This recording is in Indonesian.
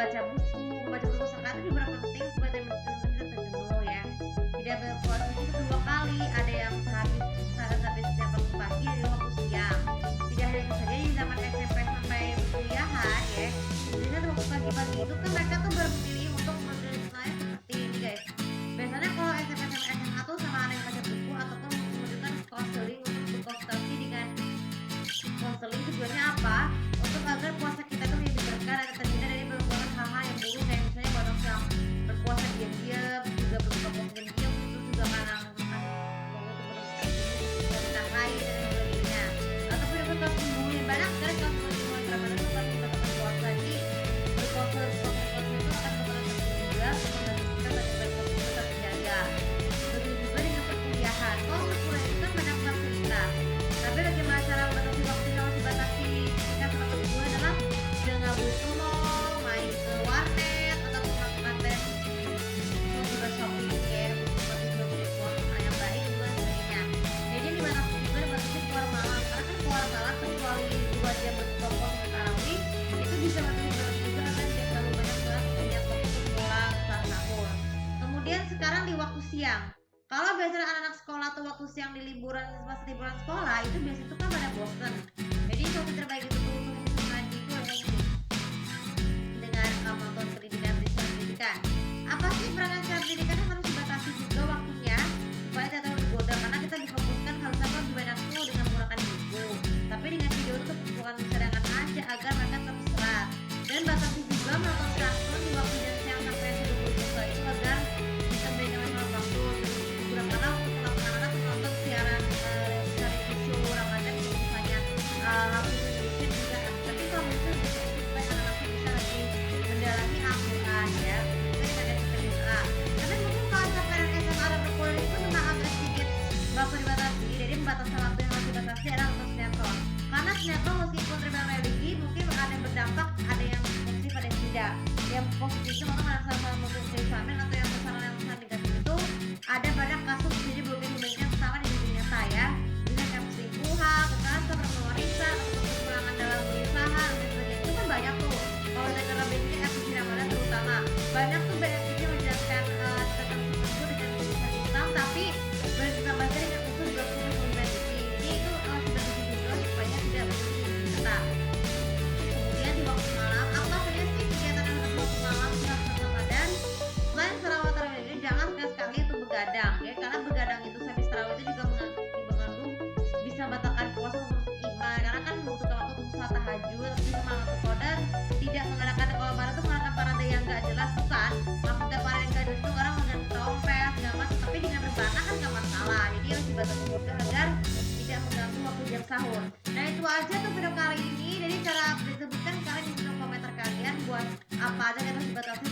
membaca buku sekarang itu juga penting supaya teman-teman kita terjenuh ya. Tidak berpuasa itu 2 kali, ada yang sampai setiap waktu pagi dan waktu siang. Tidak hanya itu saja, di zaman SMP sampai kuliahan ya, biasanya waktu pagi-pagi itu kan mereka tuh berpilih untuk model-modelnya seperti ini guys. Biasanya kalau SMP sama SMA tuh sama ada yang baca buku ataupun menunjukkan konseling untuk berkonsultasi dengan konseling. Tujuannya apa? Untuk agar puasa kita tuh lebih berkah dan terhindar dari berbagai hal-hal yang buruk, kayak misalnya banyak yang berpuasa diam-diam, juga berbuka puasa diam-diam, terus juga kadang makan wanita haid dan sebagainya. Ataupun juga kalau sembunyi banyak sekali kalau sembunyi Ramadan itu kan membatalkan puasa. Jadi berpuasa itu akan membatalkan juga kita tetap terjaga. Begitu juga dengan perkuliahan. Kalau perkuliahan itu kan banyak fasilitas, tapi bagaimana cara membatasi waktunya? Masih batasi ketika teman gue adalah dengan buku mall, main ke warnet ataupun melakukan tes juga shopping kayak seperti beli yang baik juga sebagainya. Jadi dibatasi juga dibatasi keluar malam, karena kan keluar malam kecuali 2 jam bertemu tarawih itu bisa batasi juga karena tidak terlalu banyak sholat setiap waktu pulang saat sahur. Kemudian sekarang di waktu siang, kalau biasanya anak-anak sekolah atau waktu siang di liburan, pas liburan sekolah itu biasanya itu kan pada bosen. Jadi waktu terbaik itu untuk ngaji itu adalah ini dengan menonton pendidikan. Apa sih peranan secara pendidikan yang harus dibatasi juga waktunya supaya tidak terlalu tergoda, karena kita difokuskan harusnya lebih banyak tuh dengan menggunakan buku, tapi dengan video itu bukan cadangan aja agar mereka terserap. Dan batasi juga menonton kartun di waktu jam siang sampai 20 juga itu agar bisa memberikan masalah waktu. Gunakanlah untuk anak-anak menonton siaran televisi Ramadan misalnya Hafiz Indonesia juga. Tapi kalau itu supaya anak-anak bisa lebih mendalami Al-Quran ya, kita dengan SMA. Tapi mungkin kalau sampai SMA ada berkuliah itu memang agak sedikit bakal dibatasi. Jadi batasan waktu yang harus dibatasi adalah untuk sinetron, karena sinetron meskipun terbilang religi mungkin ada yang berdampak, ada yang positif, ada yang tidak. Yang positif itu maka ada salah positif Islamin, atau yang kesalahan yang sangat negatif itu ada banyak kasus jadi belum dibandingkan sama di dunia nyata ya, bisa kayak perselingkuhan, kekerasan, warisan, atau kekurangan dalam berusaha dan sebagainya. Itu kan banyak tuh. Kalau kita lebih ini di Ramadan terutama banyak tuh benefitnya menjelaskan tentang itu dengan tulisan Islam, tapi boleh kita baca dengan usul juga punya benefit. Jadi itu sudah juga supaya tidak berhenti kita. Kemudian di waktu malam, apa saja sih kegiatan yang harus waktu malam saat Ramadan? Selain sarawat tarawih ini, jangan sekali-sekali untuk begadang ya, karena begadang itu habis tarawih itu juga mengandung bisa membatalkan puasa untuk iman, karena kan membutuhkan waktu untuk sholat tahajud. Tapi malam qadar tidak mengadakan, kalau malam itu mengadakan parade yang gak jelas bukan maksudnya parade yang gak jelas itu karena menggunakan trompet segala macam, tapi dengan berbana kan gak masalah. Jadi harus dibatasi juga agar tidak mengganggu waktu jam sahur. Nah itu aja tuh video kali ini. Jadi cara disebutkan kalian di kolom komentar kalian buat apa aja yang harus dibatasi